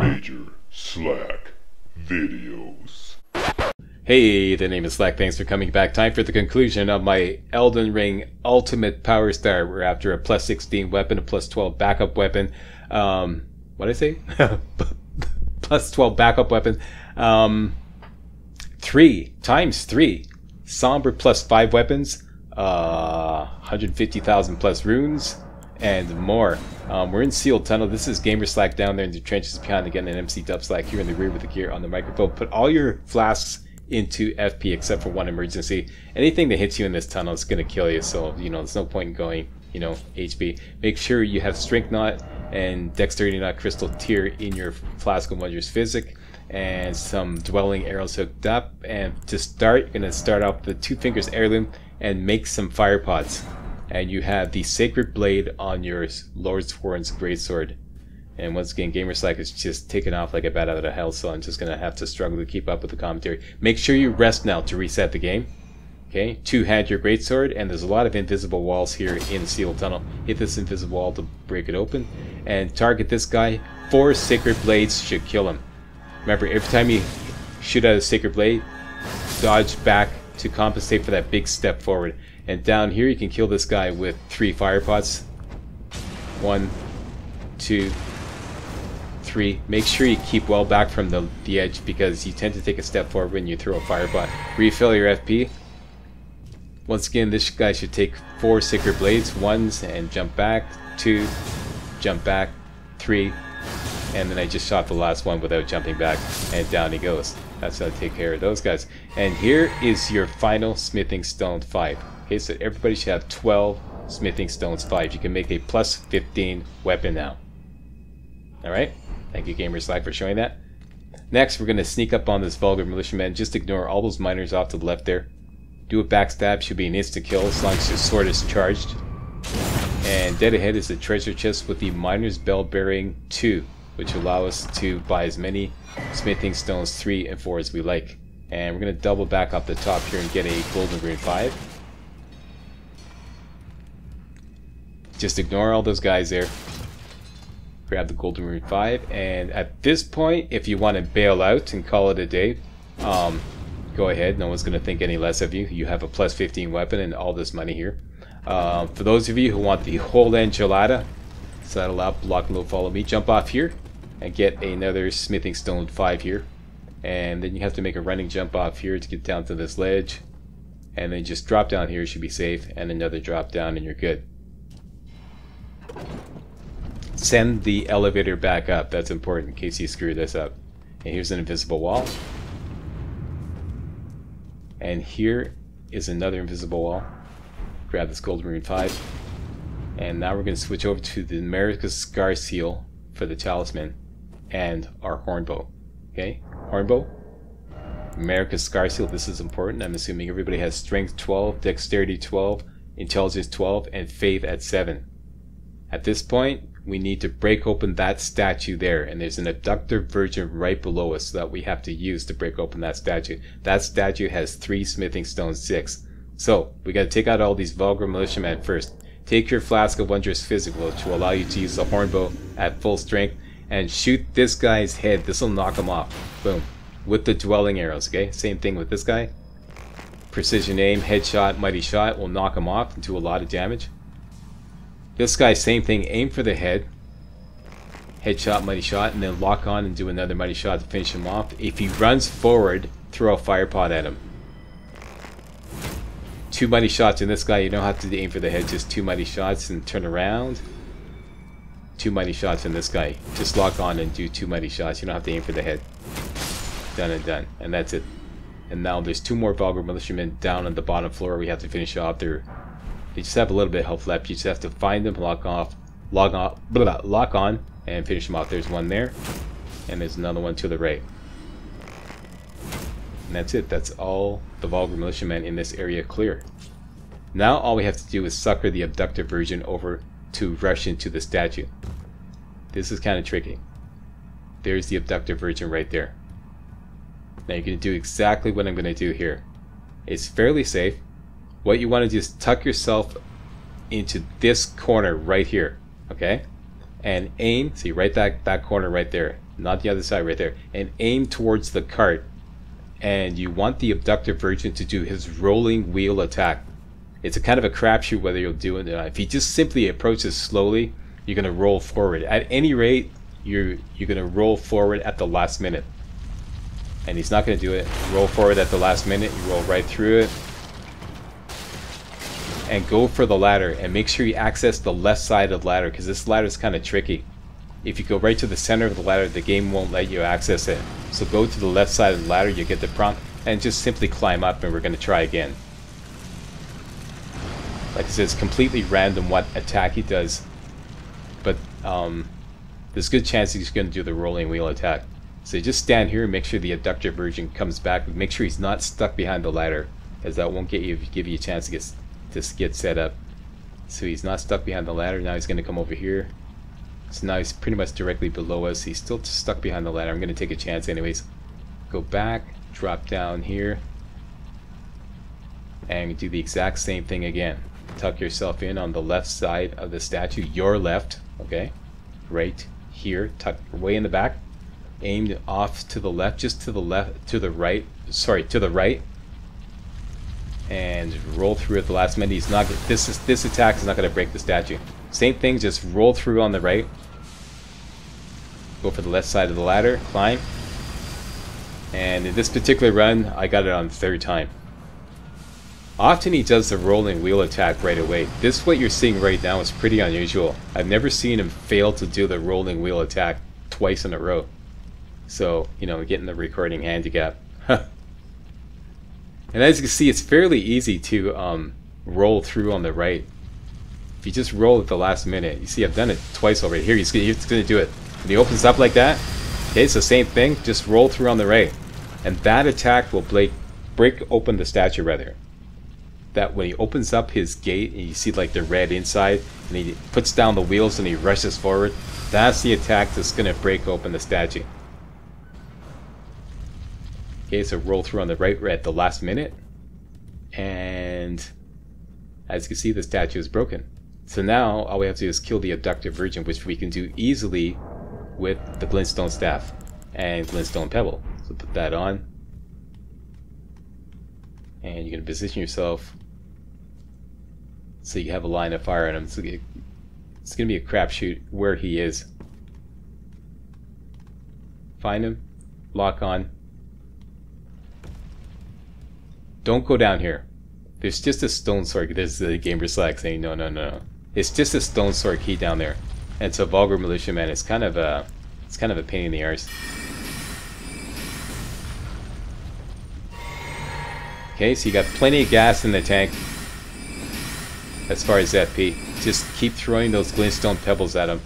Major Slack Videos. Hey, the name is Slack. Thanks for coming back. Time for the conclusion of my Elden Ring Ultimate Power Star. We're after a plus 16 weapon, a plus 12 backup weapon. What did I say? Plus 12 backup weapon. 3 times 3. Somber plus 5 weapons. 150,000 plus runes. And more. We're in Sealed Tunnel. This is Gamer Slack down there in the trenches behind again, and MC Dub Slack here in the rear with the gear on the microphone. Put all your flasks into FP except for one emergency. Anything that hits you in this tunnel is going to kill you, so there's no point in going HP. Make sure you have Strength Knot and Dexterity Knot Crystal Tier in your Flask of Wondrous Physic, and some Dwelling Arrows hooked up. And to start, you're going to start off with the 2 Fingers Heirloom and make some fire pots. And you have the Sacred Blade on your Lord Sworn's Greatsword. And once again, Gamer Slack is just taking off like a bat out of hell, so I'm just going to have to struggle to keep up with the commentary. Make sure you rest now to reset the game. Okay, 2-hand your Greatsword, and there's a lot of invisible walls here in the Sealed Tunnel. Hit this invisible wall to break it open, and target this guy. 4 Sacred Blades should kill him. Remember, every time you shoot out a Sacred Blade, dodge back to compensate for that big step forward. And down here you can kill this guy with 3 fire pots. 1, 2, 3. Make sure you keep well back from the edge, because you tend to take a step forward when you throw a fire pot. Refill your FP. Once again, this guy should take 4 Sacred Blades. 1s and jump back. 2, jump back. 3, and then I just shot the last one without jumping back, and down he goes. That's how to take care of those guys. And here is your final Smithing Stone 5. Okay, so everybody should have 12 Smithing Stones 5. You can make a plus 15 weapon now. Alright, thank you Gamer Slack for showing that. Next, we're going to sneak up on this Vulgar Militiaman. Just ignore all those miners off to the left there. Do a backstab, should be an instant kill as long as your sword is charged. And dead ahead is the treasure chest with the Miner's Bell Bearing 2, which will allow us to buy as many Smithing Stones 3 and 4 as we like. And we're going to double back up the top here and get a Golden Rune 5. Just ignore all those guys there. Grab the Golden Rune 5, and at this point, if you want to bail out and call it a day, go ahead. No one's going to think any less of you. You have a plus 15 weapon and all this money here. For those of you who want the whole enchilada, saddle up, lock and load, follow me. Jump off here and get another Smithing Stone 5 here. And then you have to make a running jump off here to get down to this ledge. And then just drop down here, should be safe. And another drop down and you're good. Send the elevator back up. That's important in case you screw this up. And here's an invisible wall. And here is another invisible wall. Grab this Golden Rune 5. And now we're going to switch over to the America's Scar Seal for the Talisman and our Hornbow. Okay, Hornbow, America's Scar Seal. This is important. I'm assuming everybody has Strength 12, Dexterity 12, Intelligence 12, and Faith at 7. At this point, we need to break open that statue there, and there's an Abductor Virgin right below us that we have to use to break open that statue. That statue has 3 Smithing Stones 6. So, we got to take out all these Vulgar Militiamen first. Take your Flask of Wondrous Physic, which will allow you to use the Hornbow at full strength, and shoot this guy's head. This will knock him off. Boom. With the Dwelling Arrows, okay? Same thing with this guy. Precision aim, headshot, mighty shot will knock him off and do a lot of damage. This guy, same thing, aim for the head, headshot, mighty shot, and then lock on and do another mighty shot to finish him off. If he runs forward, throw a fire pot at him. 2 mighty shots in this guy. You don't have to aim for the head, just 2 mighty shots and turn around. 2 mighty shots in this guy. Just lock on and do 2 mighty shots. You don't have to aim for the head. Done and done. And that's it. And now there's 2 more Vulgar Militiamen down on the bottom floor. We have to finish off. They just have a little bit of health left. You just have to find them, lock on, and finish them off. There's one there, and there's another one to the right. And that's it. That's all the Vulgar Militiamen in this area clear. Now all we have to do is sucker the Abductor Virgin over to rush into the statue. This is kind of tricky. There's the Abductor Virgin right there. Now you're going to do exactly what I'm going to do here. It's fairly safe. What you want to do is tuck yourself into this corner right here, okay? And aim, see right that corner right there. not the other side, right there, and aim towards the cart. And you want the abductor version to do his rolling wheel attack. It's a kind of a crapshoot whether you'll do it or not. If he just simply approaches slowly, you're gonna roll forward. At any rate, you're gonna roll forward at the last minute. And he's not gonna do it. Roll forward at the last minute, you roll right through it. And go for the ladder, and make sure you access the left side of the ladder, because this ladder is kind of tricky. If you go right to the center of the ladder, the game won't let you access it. So go to the left side of the ladder, you get the prompt, and just simply climb up, and we're going to try again. Like I said, it's completely random what attack he does, but there's a good chance he's going to do the rolling wheel attack. So you just stand here and make sure the abductor version comes back. Make sure he's not stuck behind the ladder, as that won't give you a chance to get set up. So he's not stuck behind the ladder. Now he's going to come over here. So now he's pretty much directly below us. He's still stuck behind the ladder. I'm going to take a chance anyways. Go back, drop down here, and do the exact same thing again. Tuck yourself in on the left side of the statue, your left, okay? Right here, tuck way in the back. Aim off to the left, just to the left, to the right, sorry, to the right. And roll through at the last minute. He's not. This attack is not going to break the statue. Same thing, just roll through on the right. Go for the left side of the ladder, climb. And in this particular run, I got it on the third time. Often he does the rolling wheel attack right away. This, what you're seeing right now, is pretty unusual. I've never seen him fail to do the rolling wheel attack twice in a row. So, you know, getting the recording handicap. And as you can see, it's fairly easy to roll through on the right. If you just roll at the last minute, you see I've done it twice already. Here, he's going to do it. When he opens up like that, okay, it's the same thing. Just roll through on the right. And that attack will break open the statue, rather. That when he opens up his gate, and you see like the red inside, and he puts down the wheels and he rushes forward, that's the attack that's going to break open the statue. Okay, so roll through on the right at the last minute, and as you can see, the statue is broken. So now all we have to do is kill the abductor version, which we can do easily with the glintstone staff and glintstone pebble. So put that on, and you're going to position yourself so you have a line of fire on him. So it's going to be a crapshoot where he is. Find him, lock on. Don't go down here. There's just a stone sword. There's the gamer Slack saying no, no, no. It's just a stone sword key down there. And so vulgar militiaman is kind of a pain in the arse. Okay, so you got plenty of gas in the tank. As far as FP, just keep throwing those glintstone pebbles at him.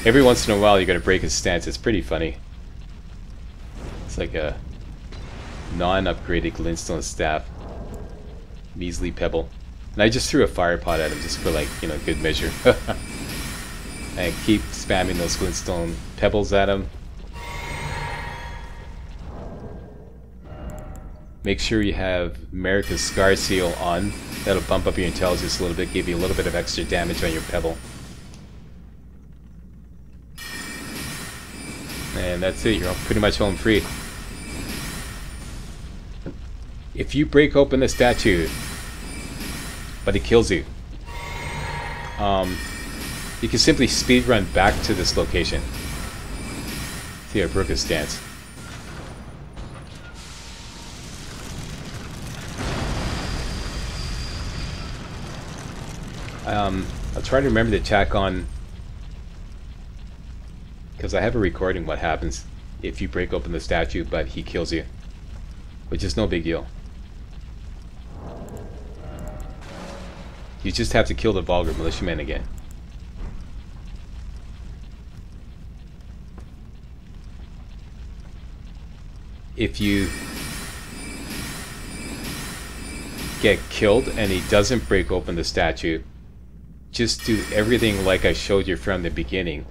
Every once in a while, you're gonna break his stance. It's pretty funny. It's like a non-upgraded glintstone staff. Measly pebble. And I just threw a fire pot at him just for, like, you know, good measure. And keep spamming those glintstone pebbles at him. Make sure you have America's Scar Seal on. That'll bump up your intelligence a little bit, give you a little bit of extra damage on your pebble. And that's it, you're pretty much home free. If you break open the statue, but it kills you, you can simply speedrun back to this location. See, I broke his stance. I'll try to remember to tack on, because I have a recording what happens if you break open the statue but he kills you, which is no big deal. You just have to kill the vulgar militiaman again. If you get killed and he doesn't break open the statue, just do everything like I showed you from the beginning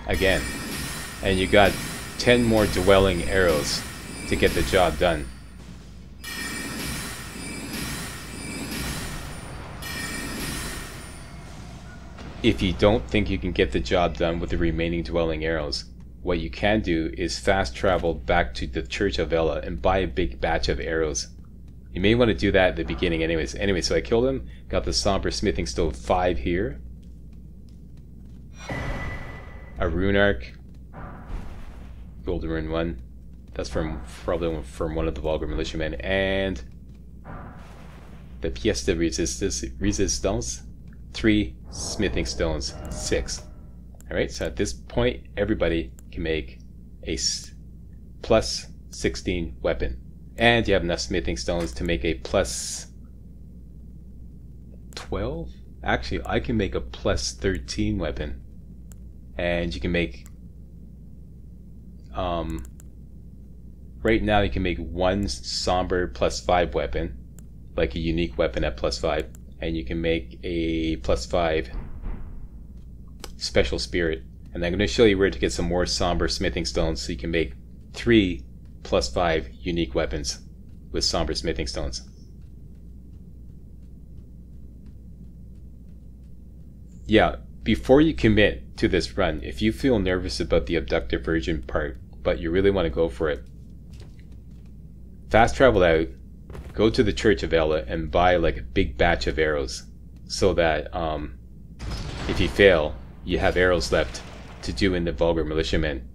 again, and you got 10 more dwelling arrows to get the job done. If you don't think you can get the job done with the remaining dwelling arrows, what you can do is fast travel back to the Church of Ella and buy a big batch of arrows. You may want to do that at the beginning anyways. Anyway, so I killed him, got the Somber Smithing Stone 5 here. A Rune Arc. Golden Rune 1. That's probably from one of the Vulgar Militiamen. And the Pièce de Resistance. 3 Smithing Stones. 6. Alright, so at this point, everybody can make a plus 16 weapon. And you have enough Smithing Stones to make a plus 12? Actually, I can make a plus 13 weapon. And you can make... right now you can make one Somber plus 5 weapon. Like a unique weapon at plus 5. And you can make a plus 5 Special Spirit. And I'm going to show you where to get some more Somber Smithing Stones so you can make 3 plus 5 unique weapons with Somber Smithing Stones. Yeah, before you commit to this run, if you feel nervous about the Abductor Virgin part, but you really want to go for it, fast travel out, go to the Church of Ella and buy like a big batch of arrows so that if you fail, you have arrows left to do in the Vulgar Militiamen.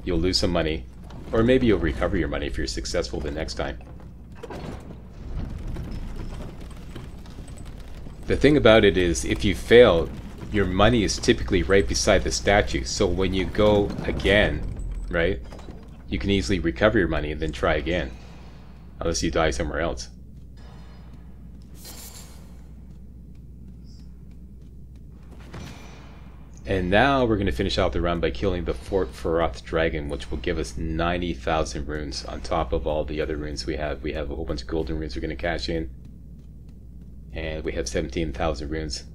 You'll lose some money, or maybe you'll recover your money if you're successful the next time. The thing about it is, if you fail, your money is typically right beside the statue, so when you go again, right, you can easily recover your money and then try again, unless you die somewhere else. And now we're going to finish out the run by killing the Fort Feroth Dragon, which will give us 90,000 runes on top of all the other runes we have. We have a whole bunch of golden runes we're going to cash in. And we have 17,000 runes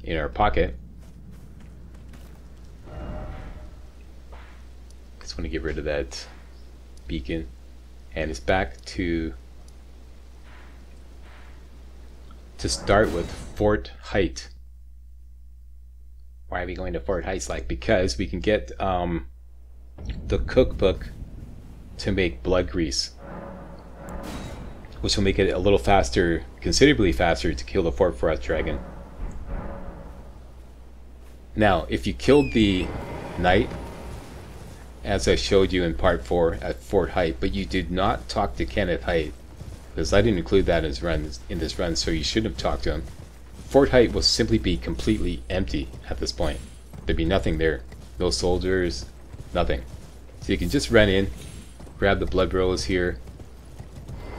in our pocket. Just want to get rid of that beacon. And it's back to start with Fort Height. Why are we going to Fort Heights? Like, because we can get the cookbook to make blood grease, which will make it a little faster, considerably faster, to kill the Fort Feroth Dragon. Now, if you killed the knight, as I showed you in part 4 at Fort Height, but you did not talk to Kenneth Height, because I didn't include that in this run, so you shouldn't have talked to him. Fort Height will simply be completely empty at this point. There'd be nothing there. No soldiers, nothing. So you can just run in, grab the blood rose here,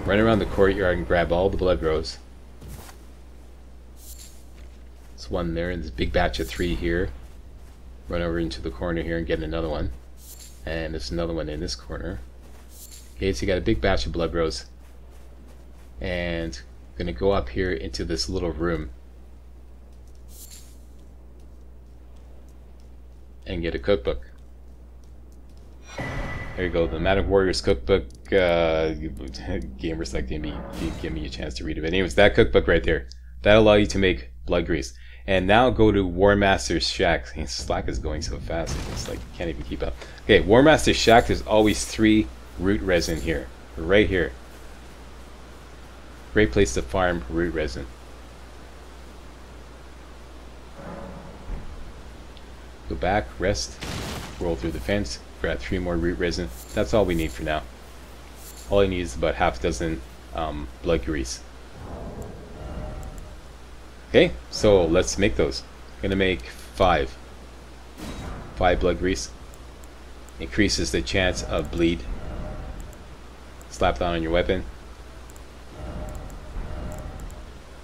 run around the courtyard and grab all the blood rose. There's one there, and this big batch of 3 here. Run over into the corner here and get another one. And there's another one in this corner. Okay, so you got a big batch of blood rose. And I'm gonna go up here into this little room and get a cookbook. There you go, the Madam Warriors cookbook. Gamers like me, give me a chance to read it. But anyways, that cookbook right there, that'll allow you to make blood grease. And now go to War Master's Shack. Slack is going so fast, it's like can't even keep up. Okay, War Master's Shack. There's always 3 root resin here, right here. Great place to farm root resin. Go back, rest, roll through the fence, grab 3 more root resin. That's all we need for now. All I need is about half a dozen blood grease. Okay, so let's make those. I'm gonna make 5 blood grease. Increases the chance of bleed. Slap that on your weapon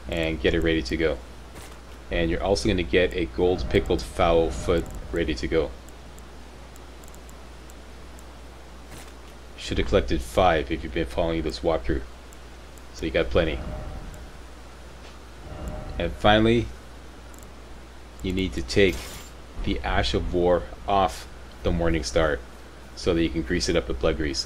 and get it ready to go. And you're also going to get a gold pickled fowl foot ready to go. Should have collected 5 if you've been following this walkthrough. So you got plenty. And finally, you need to take the Ash of War off the Morning Star so that you can grease it up with blood grease.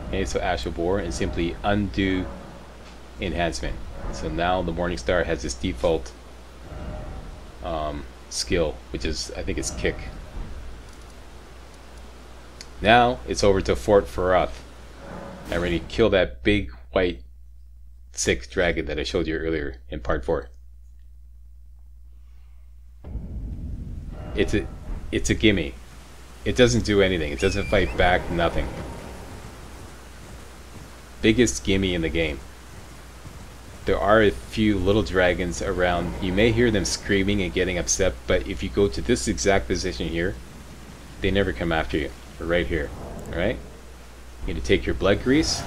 Okay, so Ash of War, and simply undo enhancement. So now the Morningstar has its default skill, which is, I think it's kick. Now it's over to Fort Farath. I'm ready to kill that big white sick dragon that I showed you earlier in part 4. It's a gimme. It doesn't do anything. It doesn't fight back, nothing. Biggest gimme in the game. There are a few little dragons around. You may hear them screaming and getting upset, but if you go to this exact position here, they never come after you. They're right here. Alright? You need to take your blood grease.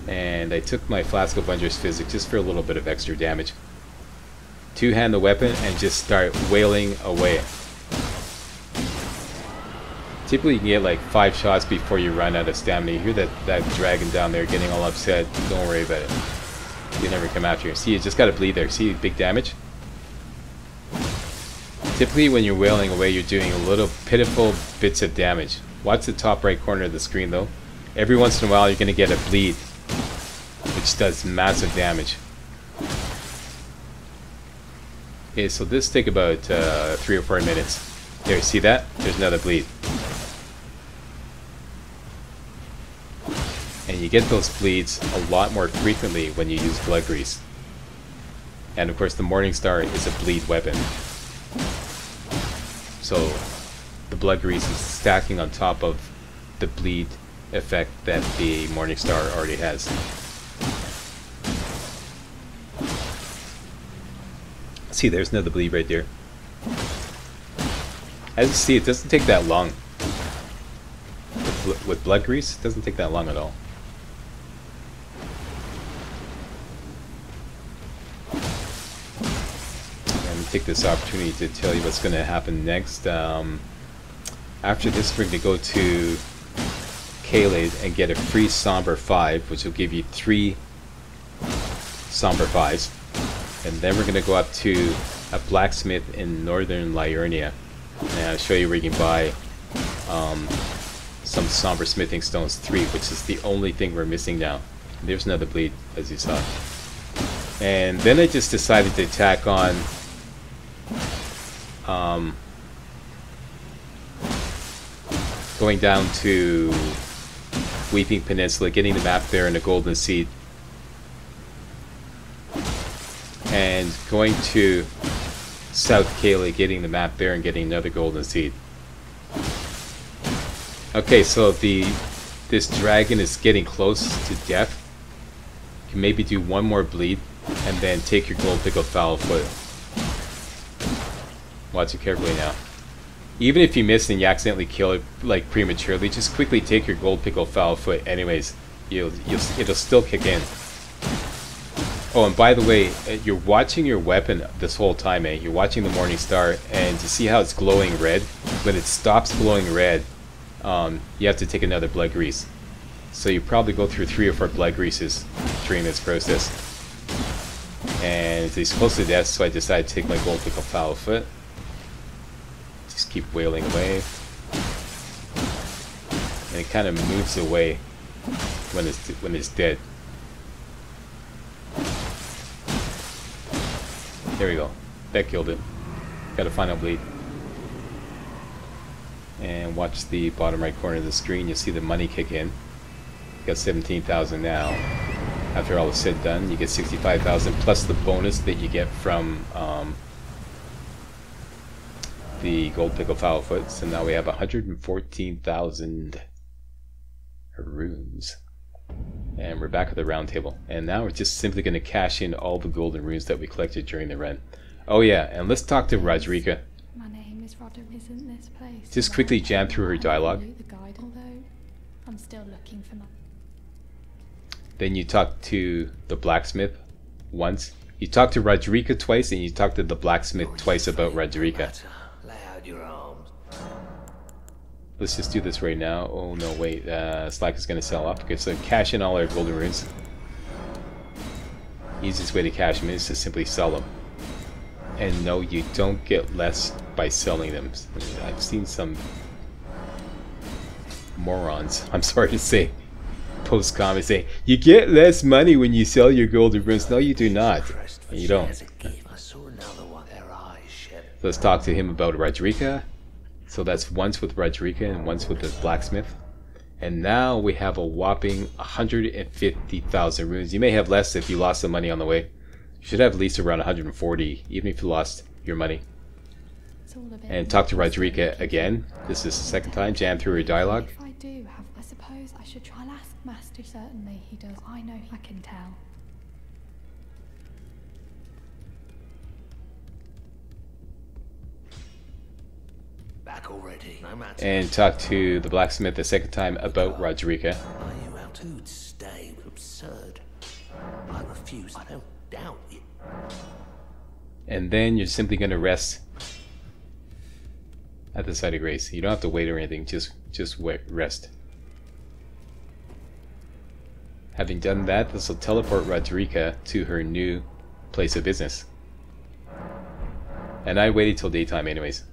And I took my Flask of Wondrous Physics just for a little bit of extra damage. Two-hand the weapon and just start wailing away. Typically you can get like 5 shots before you run out of stamina. You hear that dragon down there getting all upset. Don't worry about it. They never come after you. See, you just gotta bleed there. See, big damage? Typically when you're wailing away, you're doing a little pitiful bits of damage. Watch the top right corner of the screen though. Every once in a while you're gonna get a bleed, which does massive damage. Okay, so this take about 3 or 4 minutes. There, see that? There's another bleed. And you get those bleeds a lot more frequently when you use blood grease. And of course the Morningstar is a bleed weapon. So the blood grease is stacking on top of the bleed effect that the Morningstar already has. See, there's another bleed right there. As you see, it doesn't take that long. With blood grease, it doesn't take that long at all. Let me take this opportunity to tell you what's going to happen next. After this, we're going to go to Gael and get a free Somber 5, which will give you 3 Somber 5s. And then we're going to go up to a blacksmith in northern Liurnia. And I'll show you where you can buy some Somber Smithing Stones 3, which is the only thing we're missing now. There's another bleed, as you saw. And then I just decided to tack on going down to Weeping Peninsula, getting the map there and a golden seed, and going to South Gael, getting the map there and getting another golden seed. Okay, so this dragon is getting close to death. You can maybe do one more bleed and then take your gold pickle foul foot. Watch it carefully now. Even if you miss and you accidentally kill it like prematurely, just quickly take your gold pickle foul foot anyways. It'll still kick in. Oh, and by the way, you're watching your weapon this whole time, You're watching the Morningstar, and to see how it's glowing red, when it stops glowing red, you have to take another blood grease. So you probably go through 3 or 4 blood greases during this process. And he's close to death, so I decided to take my gold pickle foul foot. Just keep wailing away. And it kind of moves away when it's dead. There we go. That killed it. Got a final bleed. And watch the bottom right corner of the screen. You'll see the money kick in. Got 17,000 now. After all is said and done, you get 65,000 plus the bonus that you get from the gold pickle foul foot. So now we have 114,000 runes. And we're back at the round table. And now we're just simply going to cash in all the golden runes that we collected during the run. Oh yeah, and let's talk to Rodrika. My name is Rodham. Isn't this place? Just quickly jam through her dialogue. The guide, although I'm still looking for my... Then you talk to the blacksmith once. You talk to Rodrika twice, and you talk to the blacksmith twice about Rodrika. Lay out your arms. Let's just do this right now. Oh no, wait. Slack is going to sell off. Okay, so cash in all our golden runes. Easiest way to cash them is to simply sell them. And no, you don't get less by selling them. I've seen some morons, I'm sorry to say, post comment saying, you get less money when you sell your golden runes. No, you do not. You don't. I saw another one. Their eyes shed. Let's talk to him about Rodrika. So that's once with Rodrika and once with the blacksmith. And now we have a whopping 150,000 runes. You may have less if you lost some money on the way. You should have at least around 140, even if you lost your money. And talk to Rodrika again. This is the second time. Jam through her dialogue. If I do have, I suppose I should try and ask Master. Certainly he does. I know I can tell. Back already. No matter. And talk to the blacksmith the second time about Rodrika. Are you out to stay? Absurd. I refuse. I don't doubt it. And then you're simply going to rest at the site of grace. You don't have to wait or anything. Just rest. Having done that, this will teleport Rodrika to her new place of business. And I waited till daytime anyways.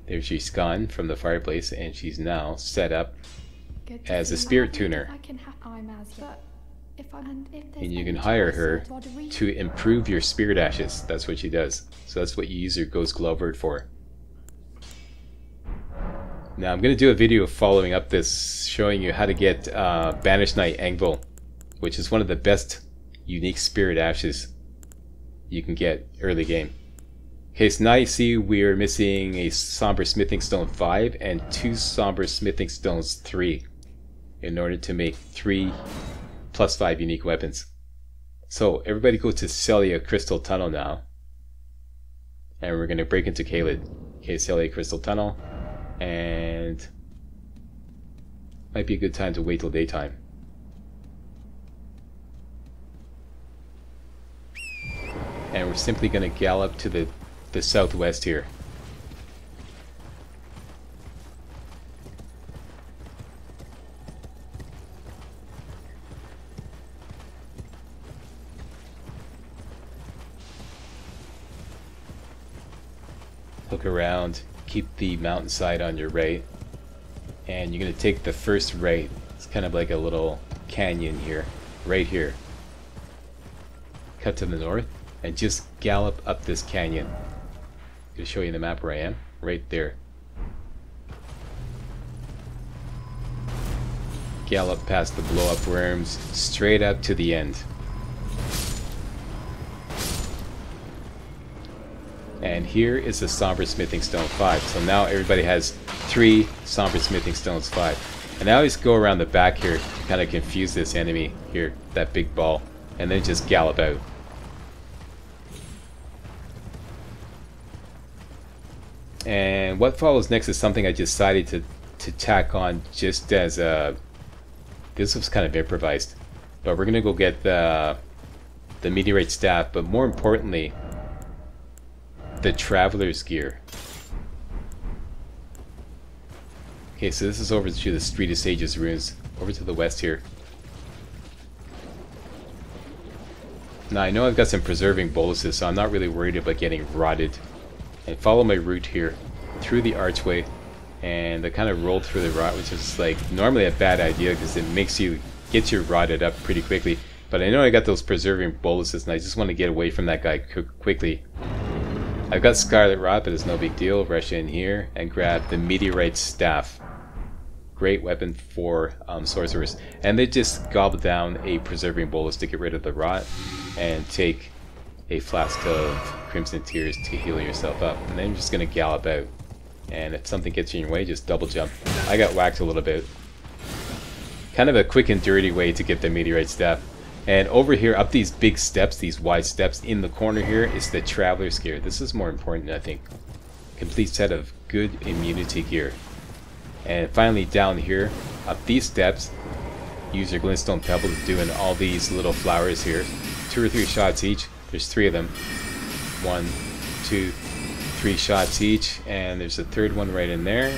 There she's gone from the fireplace, and she's now set up as a spirit tuner. And you can hire her to improve your spirit ashes. That's what she does. So that's what you use your Ghost Glover for. Now I'm going to do a video following up this, showing you how to get Banished Knight Anvil, which is one of the best unique spirit ashes you can get early game. Okay, so now you see we're missing a Somber Smithing Stone 5 and 2 Somber Smithing Stones 3 in order to make 3 +5 unique weapons. So everybody go to Sellia Crystal Tunnel now. And we're going to break into Caelid. Okay, Sellia Crystal Tunnel. And might be a good time to wait till daytime. And we're simply going to gallop to the southwest here. Look around, keep the mountainside on your right, and you're going to take the first right. It's kind of like a little canyon here, right here. Cut to the north and just gallop up this canyon. I'm going to show you the map where I am, right there. Gallop past the blow up worms, straight up to the end. And here is the Somber Smithing Stone 5. So now everybody has 3 Somber Smithing Stones 5. And I always go around the back here to kind of confuse this enemy here, that big ball, and then just gallop out. And what follows next is something I decided to tack on just as a... This was kind of improvised. But we're going to go get the meteorite staff, but more importantly, the traveler's gear. Okay, so this is over to the Street of Sages ruins, over to the west here. Now I know I've got some preserving boluses, so I'm not really worried about getting rotted. And follow my route here through the archway, and I kind of rolled through the rot, which is like normally a bad idea because it makes you get you rotted up pretty quickly. But I know I got those preserving boluses, and I just want to get away from that guy quickly. I've got Scarlet Rot, but it's no big deal. Rush in here and grab the Meteorite Staff. Great weapon for sorcerers. And they just gobble down a preserving bolus to get rid of the rot, and take a flask of Crimson Tears to heal yourself up. And then you're just going to gallop out. And if something gets in your way, just double jump. I got whacked a little bit. Kind of a quick and dirty way to get the Meteorite Staff. And over here, up these big steps, these wide steps, in the corner here is the Traveler's Gear. This is more important, I think. Complete set of good immunity gear. And finally down here, up these steps, use your Glintstone Pebble to do in all these little flowers here. 2 or 3 shots each. There's 3 of them. 1, 2, 3 shots each. And there's a third one right in there.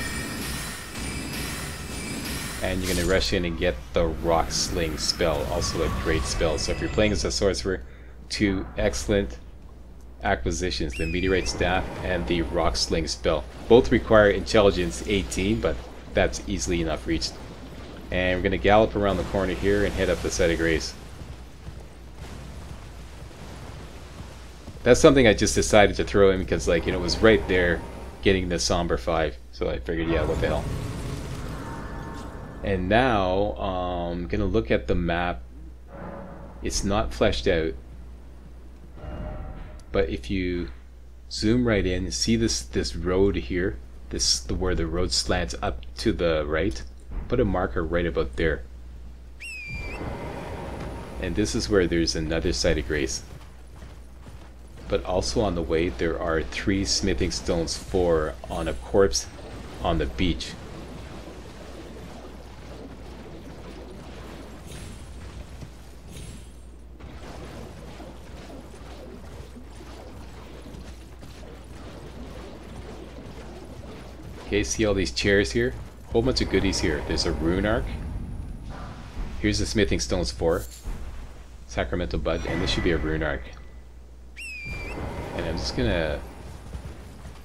And you're going to rush in and get the Rock Sling spell, also a great spell. So if you're playing as a sorcerer, 2 excellent acquisitions, the Meteorite Staff and the Rock Sling spell. Both require intelligence 18, but that's easily enough reached. And we're going to gallop around the corner here and head up the side of grace. That's something I just decided to throw in because, like, you know, it was right there getting the Somber 5. So I figured, yeah, what the hell. And now, I'm going to look at the map. It's not fleshed out. But if you zoom right in, see this road here? Where the road slants up to the right? Put a marker right about there. And this is where there's another site of grace. But also on the way, there are 3 smithing stones, 4 on a corpse on the beach. Okay, see all these chairs here? Whole bunch of goodies here. There's a rune arc. Here's the smithing stones 4. Sacramental bud, and this should be a rune arc. And I'm just gonna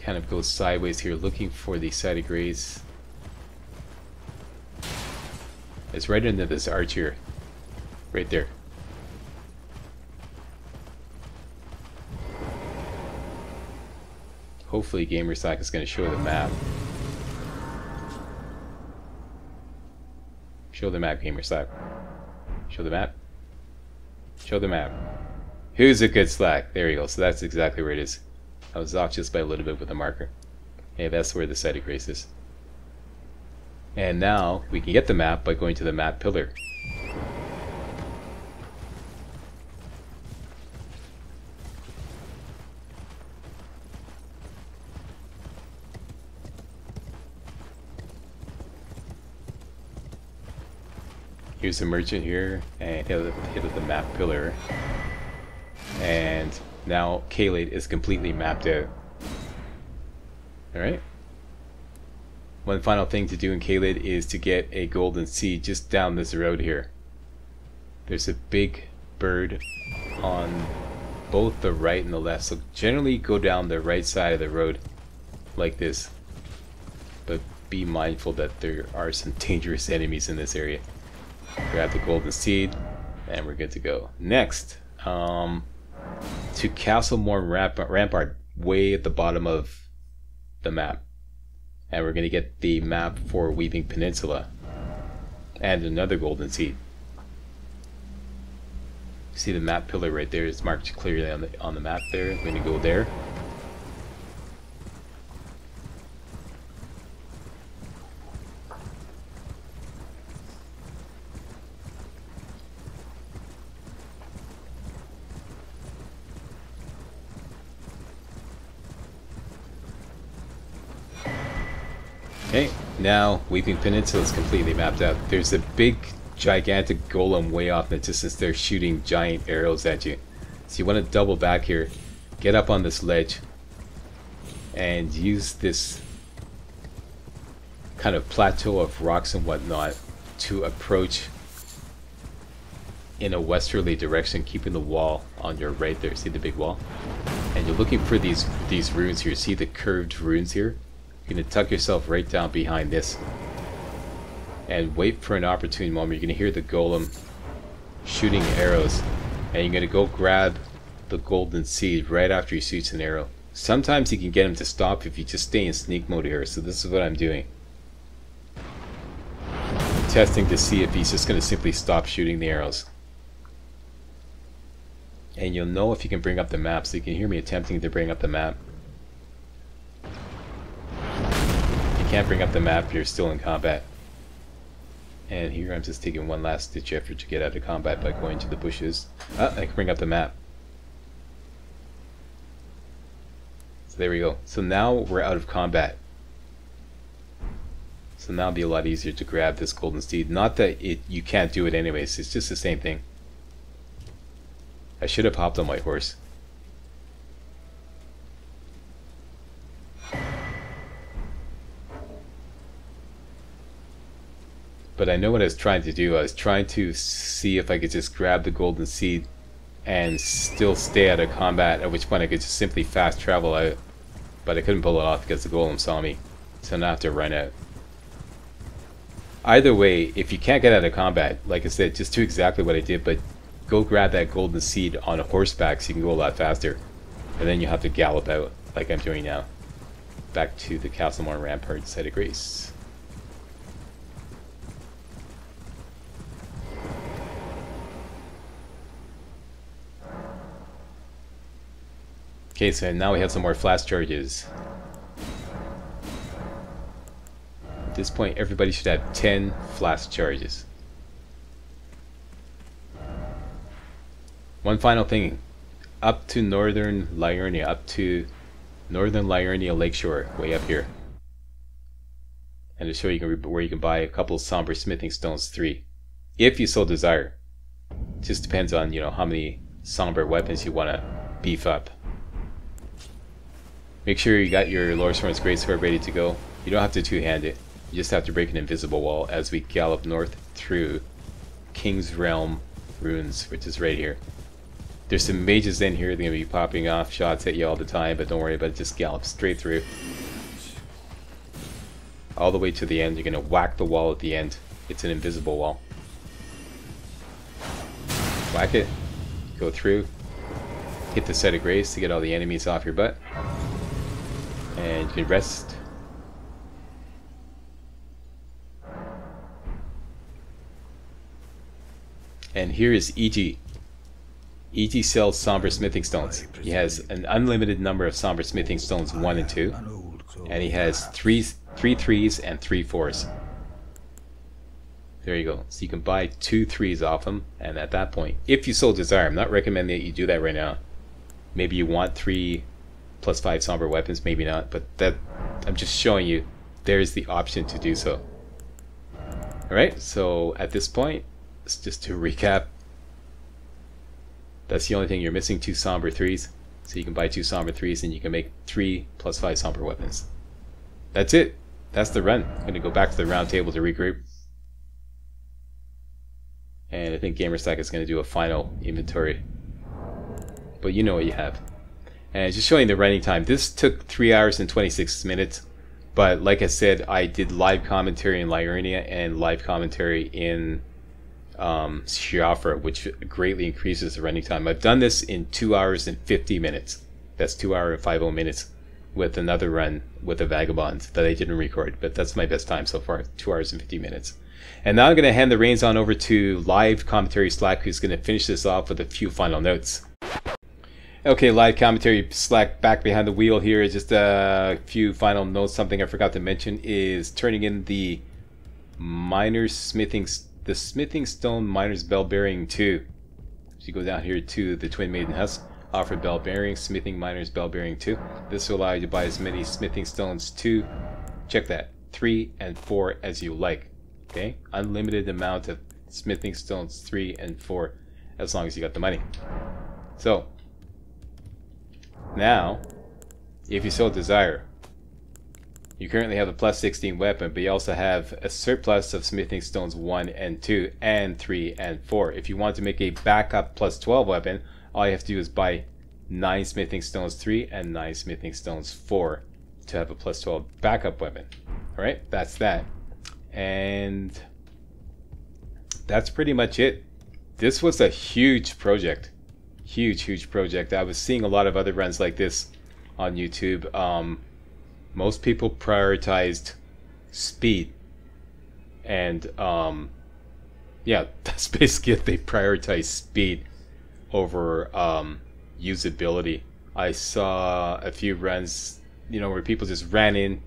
kind of go sideways here looking for the side of grace. It's right into this arch here. Right there. Hopefully Gamersack is gonna show the map. Show the map, Gamersack. Show the map. Show the map. Who's a good slack? There you go. So that's exactly where it is. I was off just by a little bit with a marker. Okay, that's where the site of grace is. And now we can get the map by going to the map pillar. Here's the merchant here, and hit with the map pillar. And now Gael is completely mapped out. Alright. One final thing to do in Gael is to get a golden seed just down this road here. There's a big bird on both the right and the left, so generally go down the right side of the road like this. But be mindful that there are some dangerous enemies in this area. Grab the golden seed, and we're good to go. Next, to Castle Morn Rampart, way at the bottom of the map. And we're going to get the map for Weaving Peninsula. And another golden seed. See the map pillar right there, it's marked clearly on the map there. I'm going to go there. Okay, now Weaving Peninsula is completely mapped out. There's a big, gigantic golem way off in the distance there shooting giant arrows at you. So you want to double back here, get up on this ledge, and use this kind of plateau of rocks and whatnot to approach in a westerly direction, keeping the wall on your right there. See the big wall? And you're looking for these runes here. See the curved runes here? You're going to tuck yourself right down behind this and wait for an opportune moment. You're going to hear the golem shooting arrows, and you're going to go grab the golden seed right after he shoots an arrow. Sometimes you can get him to stop if you just stay in sneak mode here, so this is what I'm doing. I'm testing to see if he's just going to simply stop shooting the arrows. And you'll know if you can bring up the map, so you can hear me attempting to bring up the map. Can't bring up the map, you're still in combat. And here I'm just taking one last ditch effort to get out of combat by going to the bushes. Ah, I can bring up the map. So there we go. So now we're out of combat. So now it'll be a lot easier to grab this golden seed. Not that you can't do it anyways, it's just the same thing. I should have hopped on my horse. But I know what I was trying to do. I was trying to see if I could just grab the golden seed and still stay out of combat, at which point I could just simply fast travel out. But I couldn't pull it off because the golem saw me. So now I have to run out. Either way, if you can't get out of combat, like I said, just do exactly what I did, but go grab that golden seed on a horseback so you can go a lot faster. And then you have to gallop out, like I'm doing now. Back to the Castlemore Rampart Site of Grace. Okay, so now we have some more flash charges. At this point, everybody should have 10 flash charges. One final thing. Up to northern Liurnia, up to northern Liurnia Lakeshore, way up here. And to show you where you can buy a couple of Somber Smithing Stones 3, if you so desire. It just depends on, you know, how many Somber weapons you want to beef up. Make sure you got your Lordsworn's Greatsword ready to go. You don't have to two-hand it. You just have to break an invisible wall as we gallop north through King's Realm Ruins, which is right here. There's some mages in here. They're going to be popping off shots at you all the time, but don't worry about it. Just gallop straight through. All the way to the end. You're going to whack the wall at the end. It's an invisible wall. Whack it. Go through. Hit the Site of Grace to get all the enemies off your butt. And you can rest. And here is E.G. E.G. sells Somber Smithing Stones. He has an unlimited number of Somber Smithing Stones 1 and 2. And he has three 3s and 3 4s. There you go. So you can buy 2 3s off him. And at that point, if you so desire, I'm not recommending that you do that right now. Maybe you want 3 plus 5 Somber weapons, maybe not. But that, I'm just showing you, there's the option to do so. Alright, so at this point, just to recap, that's the only thing you're missing, 2 Somber 3s. So you can buy 2 Somber 3s and you can make 3 plus 5 Somber weapons. That's it. That's the run. I'm going to go back to the round table to regroup. And I think GamerStack is going to do a final inventory. But you know what you have. And just showing the running time. This took 3 hours and 26 minutes. But like I said, I did live commentary in Liurnia and live commentary in Siofra, which greatly increases the running time. I've done this in 2 hours and 50 minutes. That's 2 hours and 50 minutes with another run with a Vagabond that I didn't record, but that's my best time so far, 2 hours and 50 minutes. And now I'm going to hand the reins on over to live commentary Slack, who's going to finish this off with a few final notes. Okay, live commentary Slack back behind the wheel here. Just a few final notes. Something I forgot to mention is turning in the Miners Smithing Stone Miner's Bell Bearing 2. So you go down here to the Twin Maiden Husk, offer bell bearing, Smithing Miner's Bell Bearing 2. This will allow you to buy as many Smithing Stones 2, check that, 3 and 4 as you like. Okay, unlimited amount of Smithing Stones 3 and 4 as long as you got the money. So now, if you so desire, you currently have a plus 16 weapon, but you also have a surplus of Smithing Stones 1 and 2 and 3 and 4. If you want to make a backup plus 12 weapon, all you have to do is buy 9 Smithing Stones 3 and 9 Smithing Stones 4 to have a plus 12 backup weapon. Alright, that's that. And that's pretty much it. This was a huge project. Huge project. I was seeing a lot of other runs like this on YouTube. Most people prioritized speed, and yeah, that's basically it. They prioritize speed over usability. I saw a few runs, you know, where people just ran in,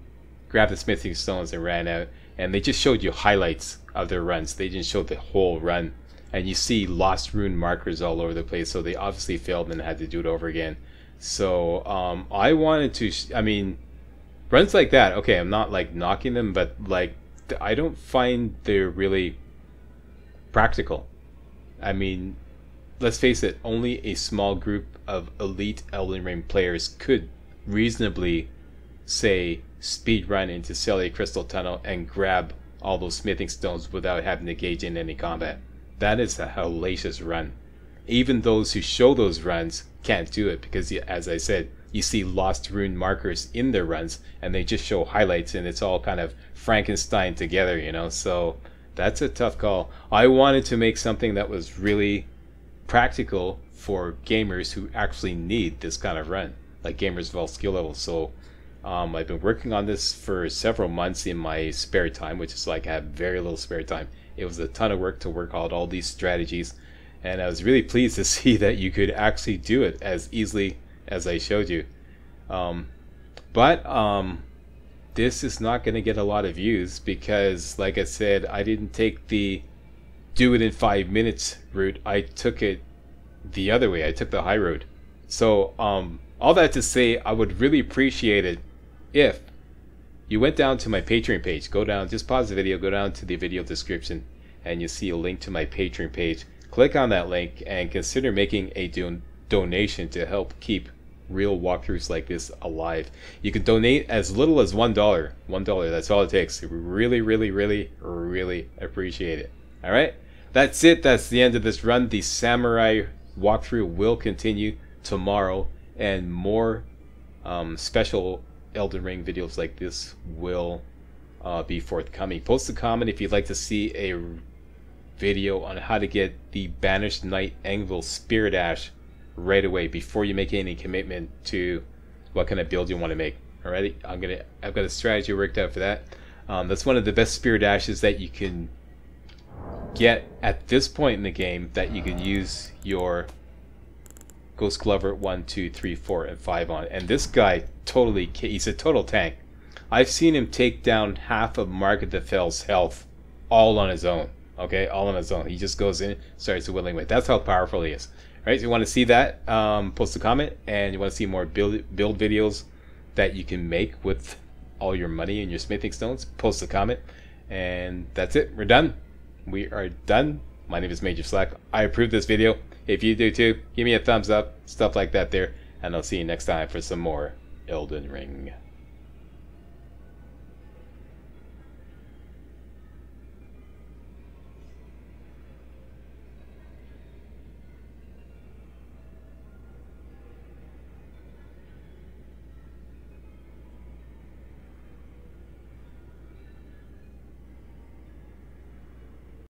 grabbed the Smithing Stones and ran out, and they just showed you highlights of their runs. They didn't show the whole run, and you see lost rune markers all over the place, so they obviously failed and had to do it over again. So I wanted to I mean, runs like that, okay, I'm not like knocking them, but like I don't find they're really practical. I mean, let's face it, only a small group of elite Elden Ring players could reasonably say speed run into Sellia Crystal Tunnel and grab all those Smithing Stones without having to engage in any combat. That is a hellacious run. Even those who show those runs can't do it because, as I said, you see lost rune markers in their runs and they just show highlights and it's all kind of Frankenstein together, you know. So That's a tough call. I wanted to make something that was really practical for gamers who actually need this kind of run, like gamers of all skill levels. So I've been working on this for several months in my spare time, which is like I have very little spare time. It was a ton of work to work out all these strategies, and I was really pleased to see that you could actually do it as easily as I showed you. But this is not going to get a lot of views because, like I said, I didn't take the do it in 5 minutes route. I took it the other way. I took the high road. So all that to say, I would really appreciate it if you went down to my Patreon page. Go down, just pause the video, go down to the video description, and you see a link to my Patreon page. Click on that link and consider making a donation to help keep real walkthroughs like this alive. You can donate as little as $1. $1, that's all it takes. Really, really, really, really appreciate it. Alright, that's it. That's the end of this run. The Samurai walkthrough will continue tomorrow, and more special Elden Ring videos like this will be forthcoming. Post a comment if you'd like to see a video on how to get the Banished Knight Anvil Spirit Ash right away before you make any commitment to what kind of build you want to make. Alrighty, I've got a strategy worked out for that. That's one of the best Spirit Ashes that you can get at this point in the game, that you can use your Ghost Glover 1, 2, 3, 4, and 5 on. And this guy he's a total tank. I've seen him take down half of Mark of the Fell's health all on his own. Okay, all on his own. He just goes in, starts whittling away. That's how powerful he is. Right, so you want to see that, post a comment, and you want to see more build videos that you can make with all your money and your smithing stones, post a comment, and that's it. We're done. We are done. My name is Major Slack. I approve this video. If you do too, give me a thumbs up, stuff like that there, and I'll see you next time for some more Elden Ring.